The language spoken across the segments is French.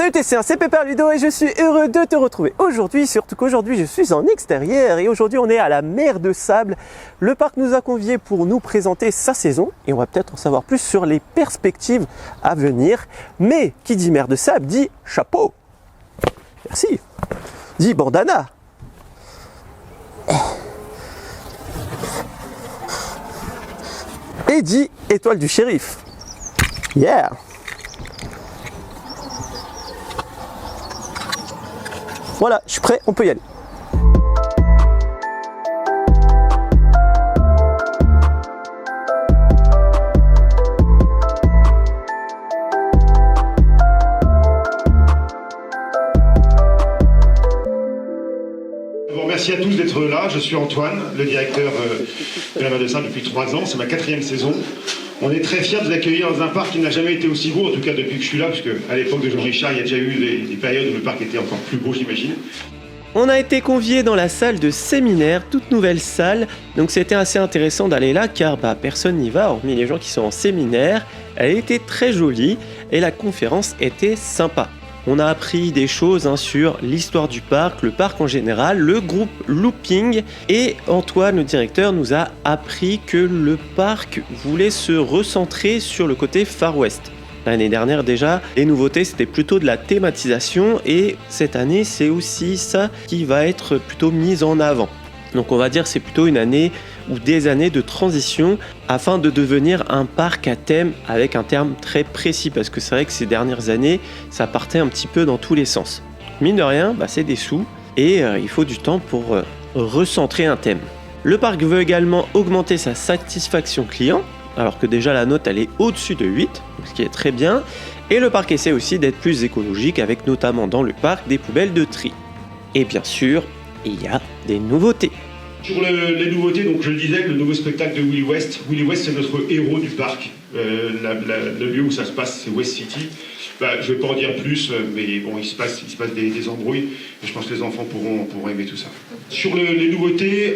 Salut Tessin, c'est Pepper Ludo et je suis heureux de te retrouver aujourd'hui, surtout qu'aujourd'hui je suis en extérieur et aujourd'hui on est à la mer de Sable. Le parc nous a conviés pour nous présenter sa saison et on va peut-être en savoir plus sur les perspectives à venir. Mais qui dit mer de Sable dit chapeau, merci, dit bandana, et dit étoile du shérif. Yeah! Voilà, je suis prêt, on peut y aller. Bon, merci à tous d'être là. Je suis Antoine, le directeur de la mer de Sable depuis 3 ans. C'est ma 4e saison. On est très fiers de vous accueillir dans un parc qui n'a jamais été aussi beau, en tout cas depuis que je suis là, parce qu'à l'époque de Jean-Richard, il y a déjà eu des périodes où le parc était encore plus beau, j'imagine. On a été conviés dans la salle de séminaire, toute nouvelle salle, donc c'était assez intéressant d'aller là car personne n'y va, hormis les gens qui sont en séminaire. Elle était très jolie et la conférence était sympa. On a appris des choses sur l'histoire du parc, le parc en général, le groupe Looping et Antoine, le directeur, nous a appris que le parc voulait se recentrer sur le côté Far West. L'année dernière déjà, les nouveautés c'était plutôt de la thématisation et cette année c'est aussi ça qui va être plutôt mis en avant. Donc on va dire c'est plutôt une année ou des années de transition afin de devenir un parc à thème avec un terme très précis parce que c'est vrai que ces dernières années ça partait un petit peu dans tous les sens. Mine de rien, c'est des sous et il faut du temps pour recentrer un thème. Le parc veut également augmenter sa satisfaction client alors que déjà la note elle est au-dessus de 8, ce qui est très bien. Et le parc essaie aussi d'être plus écologique avec notamment dans le parc des poubelles de tri. Et bien sûr, il y a des nouveautés. Sur les nouveautés, donc je le disais, le nouveau spectacle de Willy West. Willy West, c'est notre héros du parc. Le lieu où ça se passe, c'est West City. Je ne vais pas en dire plus, mais bon, il se passe des embrouilles. Et je pense que les enfants pourront aimer tout ça. Sur les nouveautés,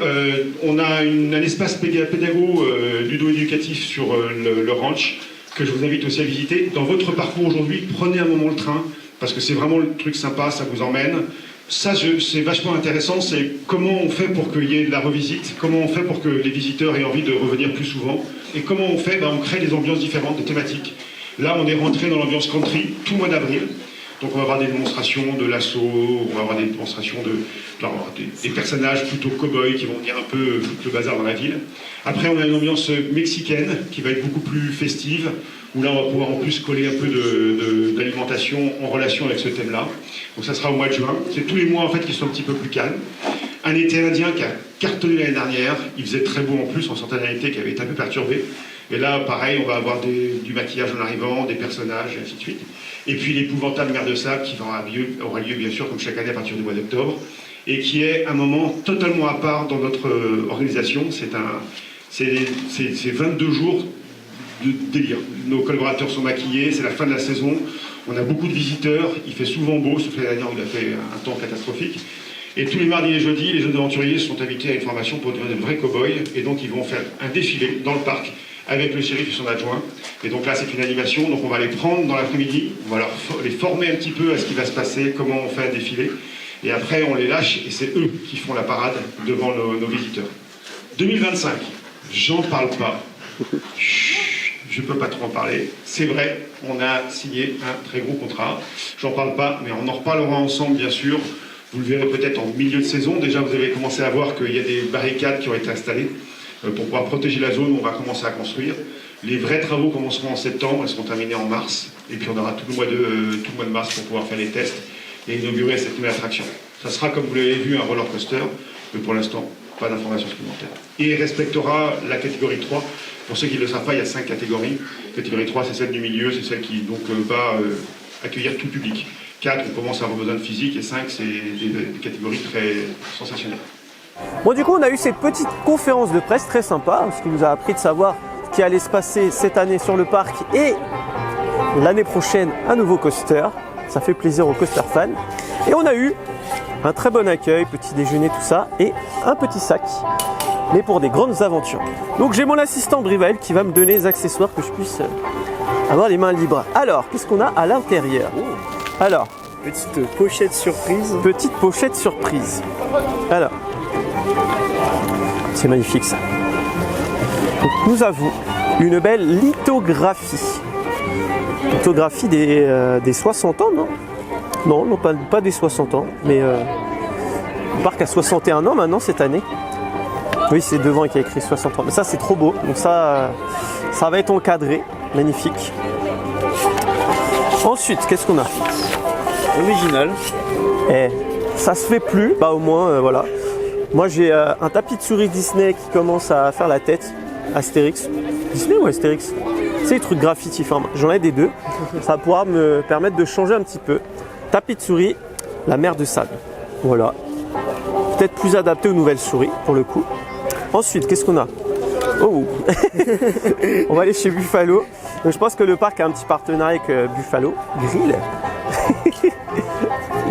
on a un espace pédago ludo-éducatif sur le ranch que je vous invite aussi à visiter. Dans votre parcours aujourd'hui, prenez un moment le train, parce que c'est vraiment le truc sympa, ça vous emmène. Ça, c'est vachement intéressant, c'est comment on fait pour qu'il y ait de la revisite, comment on fait pour que les visiteurs aient envie de revenir plus souvent, et comment on fait, on crée des ambiances différentes, des thématiques. Là, on est rentré dans l'ambiance country tout le mois d'avril, donc on va avoir des démonstrations de l'assaut, on va avoir des démonstrations des personnages plutôt cow-boys qui vont venir un peu foutre le bazar dans la ville. Après, on a une ambiance mexicaine qui va être beaucoup plus festive, où là, on va pouvoir en plus coller un peu d'alimentation en relation avec ce thème-là. Donc ça sera au mois de juin. C'est tous les mois en fait qui sont un petit peu plus calmes. Un été indien qui a cartonné l'année dernière. Il faisait très beau en plus, on sentait un été qui avait été un peu perturbé. Et là, pareil, on va avoir du maquillage en arrivant, des personnages, et ainsi de suite. Et puis l'épouvantable mer de Sable qui aura lieu bien sûr comme chaque année à partir du mois d'octobre. Et qui est un moment totalement à part dans notre organisation. C'est 22 jours de délire. Nos collaborateurs sont maquillés, c'est la fin de la saison, on a beaucoup de visiteurs, il fait souvent beau, sauf l'année dernière où il a fait un temps catastrophique. Et tous les mardis et jeudis, les jeunes aventuriers sont invités à une formation pour devenir de vrais cow-boys, et donc ils vont faire un défilé dans le parc avec le shérif et son adjoint. Et donc là c'est une animation, donc on va les prendre dans l'après-midi, on va les former un petit peu à ce qui va se passer, comment on fait un défilé, et après on les lâche et c'est eux qui font la parade devant nos visiteurs. 2025, j'en parle pas. Je ne peux pas trop en parler. C'est vrai, on a signé un très gros contrat. J'en parle pas, mais on en reparlera ensemble, bien sûr. Vous le verrez peut-être en milieu de saison. Déjà, vous avez commencé à voir qu'il y a des barricades qui ont été installées pour pouvoir protéger la zone où on va commencer à construire. Les vrais travaux commenceront en septembre, elles seront terminés en mars. Et puis on aura tout le mois de mars pour pouvoir faire les tests et inaugurer cette nouvelle attraction. Ça sera, comme vous l'avez vu, un roller coaster, mais pour l'instant, pas d'informations supplémentaires. Et il respectera la catégorie 3. Pour ceux qui ne le savent pas, il y a 5 catégories. Catégorie 3, c'est celle du milieu, c'est celle qui donc, va accueillir tout public. 4, on commence à avoir besoin de physique, et 5, c'est des catégories très sensationnelles. Bon, du coup, on a eu cette petite conférence de presse très sympa, ce qui nous a appris de savoir ce qui allait se passer cette année sur le parc et l'année prochaine, un nouveau coaster. Ça fait plaisir aux coaster fans. Et on a eu un très bon accueil, petit déjeuner, tout ça, et un petit sac, mais pour des grandes aventures. Donc j'ai mon assistant Brivel qui va me donner les accessoires que je puisse avoir les mains libres. Alors, qu'est-ce qu'on a à l'intérieur? Alors, Petite pochette surprise. petite pochette surprise. Alors, c'est magnifique ça. Donc, nous avons une belle lithographie. Lithographie des 60 ans, non? Non, pas des 60 ans, mais le parc a 61 ans maintenant cette année. Oui, c'est devant qui a écrit 60 ans. Mais ça, c'est trop beau. Donc ça va être encadré. Magnifique. Ensuite, qu'est-ce qu'on a? Original. Eh, ça se fait plus. Bah au moins, voilà. Moi, j'ai un tapis de souris Disney qui commence à faire la tête. Astérix. Disney ou Astérix? C'est les trucs graffiti. Enfin, j'en ai des deux. Ça va pouvoir me permettre de changer un petit peu. Tapis de souris, la mer de sable. Voilà. Peut-être plus adapté aux nouvelles souris, pour le coup. Ensuite, qu'est-ce qu'on a? Oh. On va aller chez Buffalo. Donc, je pense que le parc a un petit partenariat avec Buffalo Grill.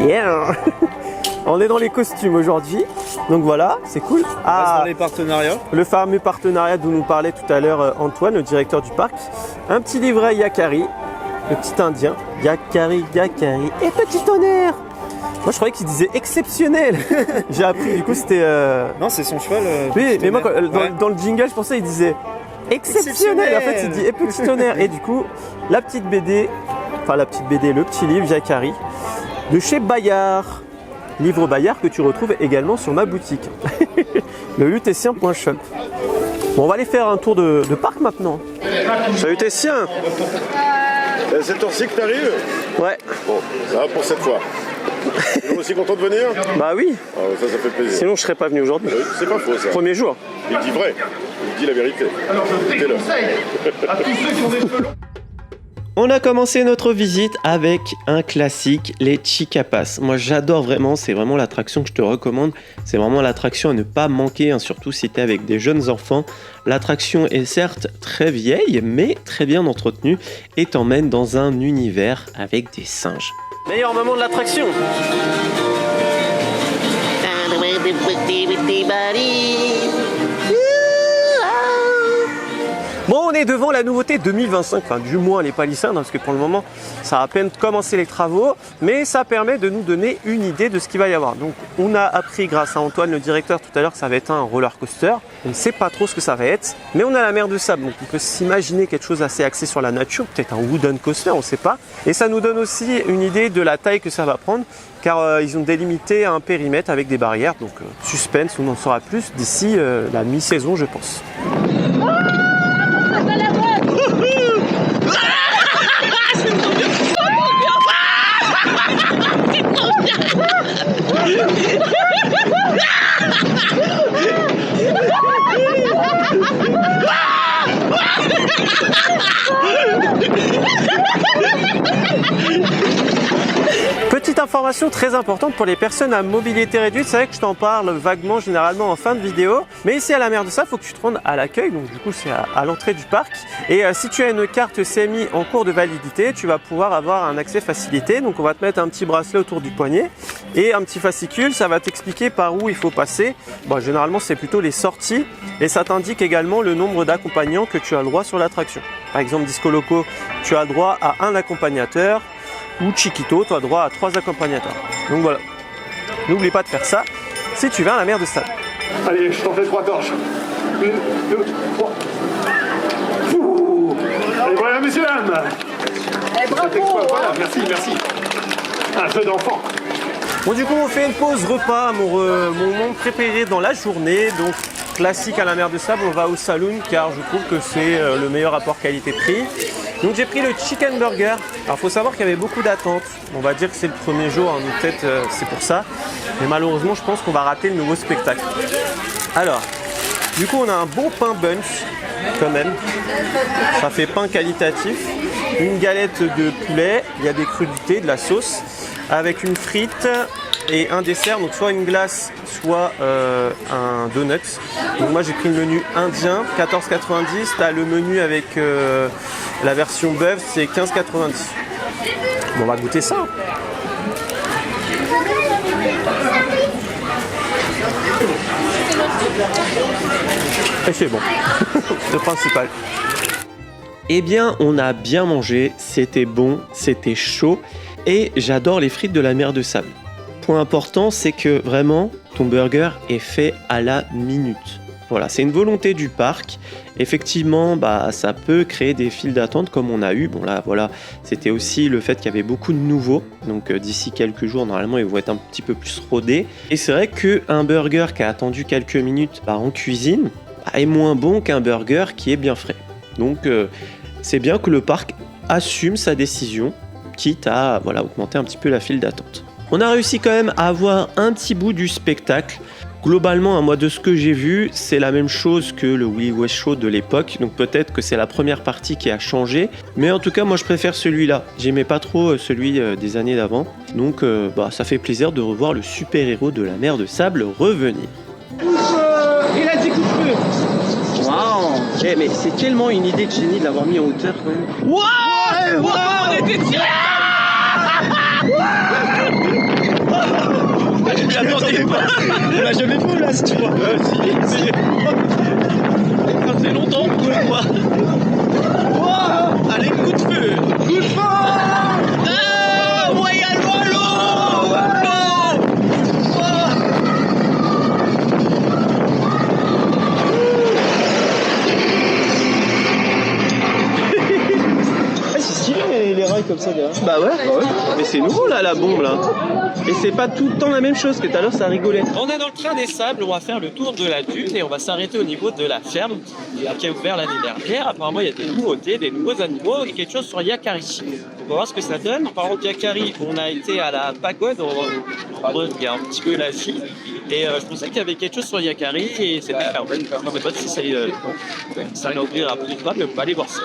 Yeah. On est dans les costumes aujourd'hui. Donc voilà, c'est cool. Dans les partenariats. Le fameux partenariat dont nous parlait tout à l'heure Antoine, le directeur du parc. Un petit livret Yakari, le petit indien. Yakari, Yakari. Et petit tonnerre. Moi je croyais qu'il disait exceptionnel. J'ai appris, du coup c'était... Non, c'est son cheval. Oui, mais moi Ouais. dans le jingle je pensais qu'il disait exceptionnel. En fait il dit et petit tonnerre. Et du coup la petite BD, le petit livre Yakari de chez Bayard. Livre Bayard que tu retrouves également sur ma boutique. Le lutessien.shop. Bon, on va aller faire un tour de parc maintenant. Salut Tessien. C'est cette heure-ci que t'arrives? Ouais. Bon, ça va pour cette fois. Tu es aussi content de venir? Bah oui. Ah, ça fait plaisir. Sinon je serais pas venu aujourd'hui. Oui, c'est pas faux ça. Premier jour. Il dit vrai. Il dit la vérité. Écoutez-le. À tous ceux qui ont des cheveux longs. On a commencé notre visite avec un classique, les Chicapas. Moi j'adore vraiment, c'est vraiment l'attraction que je te recommande. C'est vraiment l'attraction à ne pas manquer, hein, surtout si tu es avec des jeunes enfants. L'attraction est certes très vieille, mais très bien entretenue et t'emmène dans un univers avec des singes. Meilleur moment de l'attraction. Bon, on est devant la nouveauté 2025, enfin du moins les palissades, parce que pour le moment ça a à peine commencé les travaux, mais ça permet de nous donner une idée de ce qu'il va y avoir. Donc on a appris grâce à Antoine le directeur tout à l'heure que ça va être un roller coaster. On ne sait pas trop ce que ça va être, mais on a la mer de sable, donc on peut s'imaginer quelque chose assez axé sur la nature, peut-être un wooden coaster, on ne sait pas. Et ça nous donne aussi une idée de la taille que ça va prendre, car ils ont délimité un périmètre avec des barrières, donc suspense, on en saura plus d'ici la mi-saison je pense. Petite information très importante pour les personnes à mobilité réduite, c'est vrai que je t'en parle vaguement généralement en fin de vidéo, mais ici à la mer de Sable, il faut que tu te rendes à l'accueil, donc du coup c'est à l'entrée du parc. Et si tu as une carte CMI en cours de validité, tu vas pouvoir avoir un accès facilité, donc on va te mettre un petit bracelet autour du poignet et un petit fascicule, ça va t'expliquer par où il faut passer. Bon, généralement c'est plutôt les sorties et ça t'indique également le nombre d'accompagnants que tu as le droit sur l'attraction. Par exemple Disco Loco, tu as le droit à un accompagnateur, ou Chiquito, tu as droit à 3 accompagnateurs. Donc voilà, n'oublie pas de faire ça si tu vas à la mer de Sable. Allez, je t'en fais 3 torches. 1, 2, 3. Et voilà, messieurs, dames. Voilà, merci, merci. Un jeu d'enfant. Bon, du coup on fait une pause repas, mon moment préféré dans la journée. Donc classique à la mer de Sable, on va au saloon car je trouve que c'est le meilleur rapport qualité-prix. Donc j'ai pris le chicken burger. Alors il faut savoir qu'il y avait beaucoup d'attentes. On va dire que c'est le premier jour, hein, donc peut-être c'est pour ça. Mais malheureusement je pense qu'on va rater le nouveau spectacle. Alors, du coup on a un bon pain bunch quand même. Ça fait pain qualitatif. Une galette de poulet, il y a des crudités, de la sauce, avec une frite et un dessert, donc soit une glace, soit un donut. Donc moi j'ai pris le menu indien, 14,90. T'as le menu avec la version bœuf, c'est 15,90. Bon, on va goûter ça. Et c'est bon, c'est le principal. Eh bien, on a bien mangé, c'était bon, c'était chaud. Et j'adore les frites de la mer de sable. Point important, c'est que vraiment, ton burger est fait à la minute. Voilà, c'est une volonté du parc. Effectivement, ça peut créer des files d'attente comme on a eu. Bon là, voilà, c'était aussi le fait qu'il y avait beaucoup de nouveaux. Donc d'ici quelques jours, normalement, ils vont être un petit peu plus rodés. Et c'est vrai qu'un burger qui a attendu quelques minutes en cuisine est moins bon qu'un burger qui est bien frais. Donc c'est bien que le parc assume sa décision, quitte à augmenter un petit peu la file d'attente. On a réussi quand même à avoir un petit bout du spectacle. Globalement, moi de ce que j'ai vu, c'est la même chose que le Willy West Show de l'époque, donc peut-être que c'est la première partie qui a changé, mais en tout cas moi je préfère celui-là. J'aimais pas trop celui des années d'avant, donc ça fait plaisir de revoir le super-héros de la mer de sable revenir. Il a dit coup de feu. Waouh. Mais c'est tellement une idée de génie de l'avoir mis en hauteur quand même. Waouh, on était tirés. Je l'attendais pas. On l'a jamais vu là, si tu vois. Si. Ça fait longtemps qu'on le voit. Wow. Allez, coup de feu. Coup de feu. Ah, Royal Wallo. C'est stylé les rails comme ça derrière. Bah ouais. Mais c'est nouveau là, la bombe là. Et c'est pas tout le temps la même chose que tout à l'heure, ça rigolait. On est dans le train des sables, on va faire le tour de la dune et on va s'arrêter au niveau de la ferme qui a ouvert l'année dernière. Apparemment, il y a des nouveautés, des nouveaux animaux et quelque chose sur Yakari. On va voir ce que ça donne. En parlant de Yakari, on a été à la pagode, on regarde un petit peu la vie. Et je pensais qu'il y avait quelque chose sur Yakari et c'était fermé. Je ne sais pas si ça va ouvrir après ou pas, mais on va aller voir ça.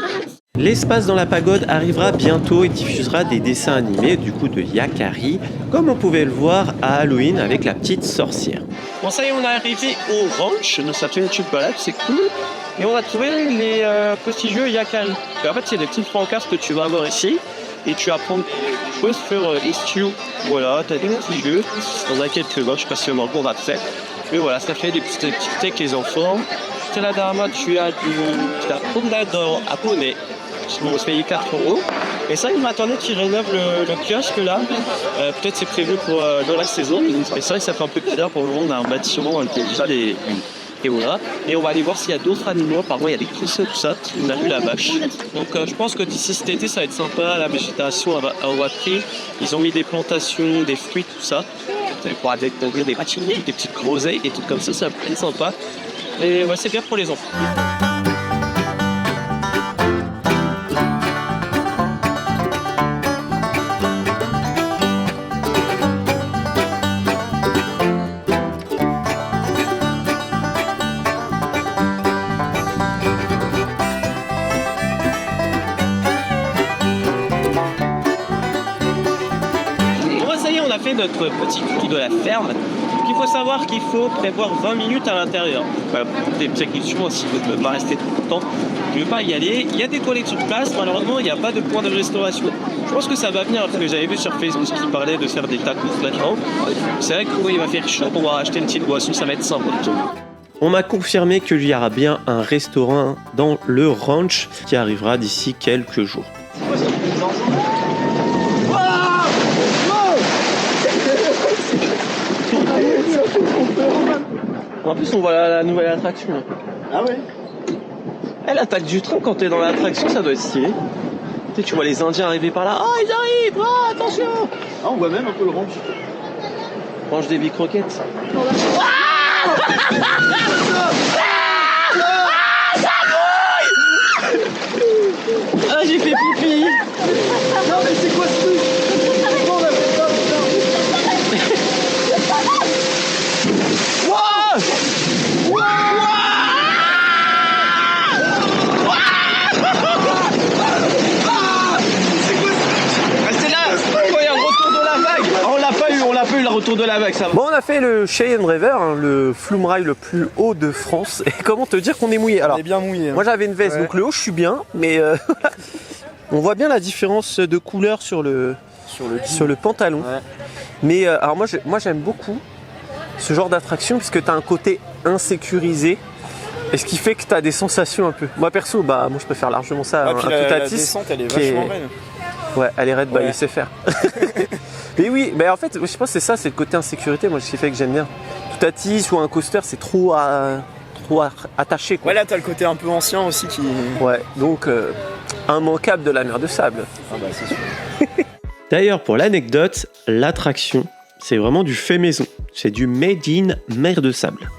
L'espace dans la pagode arrivera bientôt et diffusera des dessins animés du coup de Yakari, comme on pouvait le voir à Halloween avec la petite sorcière. Bon ça y est, on est arrivé au ranch, ça fait une petite balade, c'est cool. Et on a trouvé les petits jeux Yakari. Et en fait, c'est des petites pancartes que tu vas avoir ici. Et tu vas prendre des choses sur Istio. Voilà, tu as des petits jeux. Dans un quelques mots, je sais pas si on va faire. Mais voilà, ça fait des petites activités avec les enfants. C'est la dernière, tu as la promenade à poney. On se paye 4 €. Et ça, il m'attendait qu'ils rénovent le kiosque là. Peut-être c'est prévu pour dans la saison. Et ça fait un peu bizarre pour le moment. On a un bâtiment qui est déjà des. Et voilà. Et on va aller voir s'il y a d'autres animaux. Apparemment, il y a des cristaux, tout ça. On a vu la vache. Donc, je pense que d'ici cet été, ça va être sympa. La végétation a pris. Ils ont mis des plantations, des fruits, tout ça. Vous pourrez découvrir des patiniers, des petites groseilles, des trucs comme ça. Ça va être sympa. Et ouais, c'est bien pour les enfants. Notre petit tour de la ferme. Donc, il faut savoir qu'il faut prévoir 20 minutes à l'intérieur. Voilà, des précautions si vous ne pouvez pas rester tout le temps. Tu ne veux pas y aller. Il y a des toilettes sur place. Malheureusement, il n'y a pas de point de restauration. Je pense que ça va venir parce que j'avais vu sur Facebook qui parlait de faire des tacos là-dedans. C'est vrai qu'il va faire chaud. On va acheter une petite boisson. Ça va être sympa. On m'a confirmé qu'il y aura bien un restaurant dans le ranch qui arrivera d'ici quelques jours. En plus, on voit la nouvelle attraction. Ah ouais. L'attaque du train quand t'es dans l'attraction, ça doit être stylé. Tu vois les Indiens arriver par là. Oh, ils arrivent. Oh, attention. Ah, on voit même un peu le ranch. Ranch des billes croquettes. Ah, j'ai fait pipi. Non, mais c'est quoi ce truc? Pourquoi on a fait ça, putain? Retour de la vague, ça va. Bon, on a fait le Cheyenne River, le flume rail le plus haut de France. Et comment te dire qu'on est mouillé? Alors, on est bien mouillé. Hein. Moi j'avais une veste, donc le haut je suis bien, mais on voit bien la différence de couleur sur le pantalon. Ouais. Mais alors moi j'aime beaucoup ce genre d'attraction puisque tu as un côté insécurisé. Et ce qui fait que tu as des sensations un peu. Moi perso, moi je préfère largement ça à la Toutatis. descente, elle est vachement belle. Ouais, aller raid by Ouais. SFR. Mais oui, mais en fait, je pense que c'est ça, c'est le côté insécurité, moi, ce qui fait que j'aime bien. Tout Atis ou un coaster, c'est trop attaché, quoi. Ouais, là, t'as le côté un peu ancien aussi qui. Ouais, donc immanquable de la mer de sable. Ah bah, c'est sûr. D'ailleurs, pour l'anecdote, l'attraction, c'est vraiment du fait maison. C'est du made in mer de sable.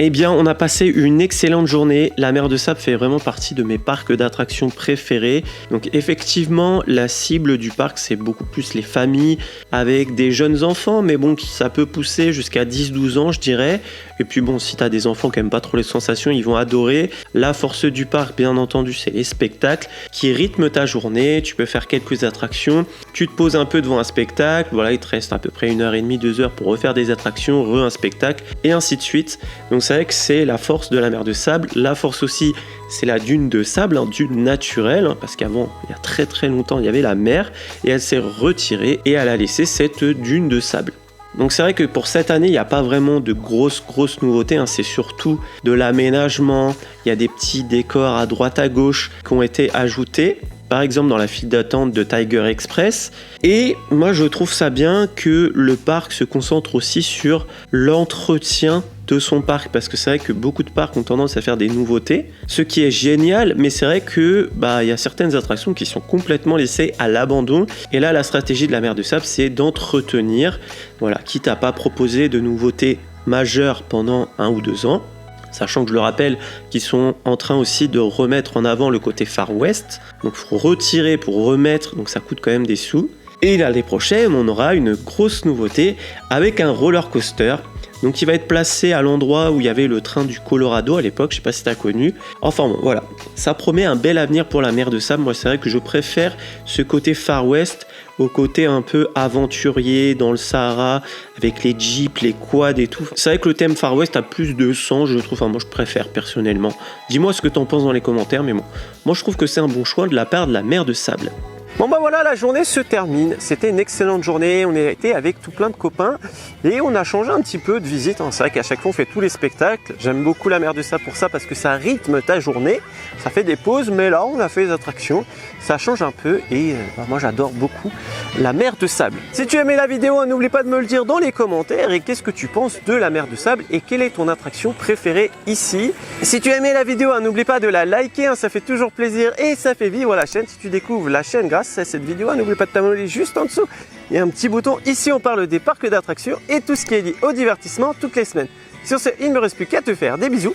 Eh bien, on a passé une excellente journée. La mer de sable fait vraiment partie de mes parcs d'attractions préférés. Donc effectivement, la cible du parc, c'est beaucoup plus les familles avec des jeunes enfants. Mais bon, ça peut pousser jusqu'à 10-12 ans, je dirais. Et puis bon, si tu as des enfants qui n'aiment pas trop les sensations, ils vont adorer. La force du parc, bien entendu, c'est les spectacles qui rythment ta journée. Tu peux faire quelques attractions. Tu te poses un peu devant un spectacle. Voilà, il te reste à peu près 1h30, 2 heures pour refaire des attractions, un spectacle, et ainsi de suite. Donc c'est vrai que c'est la force de la mer de sable. La force aussi, c'est la dune de sable, dune naturelle, parce qu'avant, il y a très très longtemps, il y avait la mer, et elle s'est retirée, et elle a laissé cette dune de sable. Donc c'est vrai que pour cette année, il n'y a pas vraiment de grosses nouveautés, c'est surtout de l'aménagement, il y a des petits décors à droite à gauche qui ont été ajoutés, par exemple dans la file d'attente de Tiger Express. Et moi je trouve ça bien que le parc se concentre aussi sur l'entretien de son parc, parce que c'est vrai que beaucoup de parcs ont tendance à faire des nouveautés, ce qui est génial, mais c'est vrai que il y a certaines attractions qui sont complètement laissées à l'abandon, et là la stratégie de la mer de sable, c'est d'entretenir, voilà, quitte à pas proposer de nouveautés majeures pendant 1 ou 2 ans, sachant que je le rappelle qu'ils sont en train aussi de remettre en avant le côté Far West, donc faut retirer pour remettre, donc ça coûte quand même des sous. Et l'année prochaine, on aura une grosse nouveauté avec un roller coaster. Donc il va être placé à l'endroit où il y avait le train du Colorado à l'époque, je sais pas si tu as connu. Enfin bon, voilà, ça promet un bel avenir pour la mer de sable. Moi c'est vrai que je préfère ce côté Far West au côté un peu aventurier dans le Sahara avec les jeeps, les quads et tout. C'est vrai que le thème Far West a plus de sens, je trouve. Enfin moi je préfère personnellement. Dis-moi ce que t'en penses dans les commentaires, mais bon, moi je trouve que c'est un bon choix de la part de la mer de sable. Bon bah voilà, la journée se termine, c'était une excellente journée, on a été avec tout plein de copains et on a changé un petit peu de visite, c'est vrai qu'à chaque fois on fait tous les spectacles, j'aime beaucoup la mer de sable pour ça parce que ça rythme ta journée, ça fait des pauses, mais là on a fait des attractions, ça change un peu et moi j'adore beaucoup la mer de sable. Si tu aimais la vidéo, n'oublie pas de me le dire dans les commentaires et qu'est-ce que tu penses de la mer de sable et quelle est ton attraction préférée ici. Si tu as aimé la vidéo, n'oublie pas de la liker, ça fait toujours plaisir et ça fait vivre la chaîne. Si tu découvres la chaîne grâce à cette vidéo, n'oublie pas de t'abonner juste en dessous. Il y a un petit bouton, ici on parle des parcs d'attractions et tout ce qui est lié au divertissement toutes les semaines. Sur ce, il ne me reste plus qu'à te faire des bisous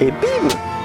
et bim!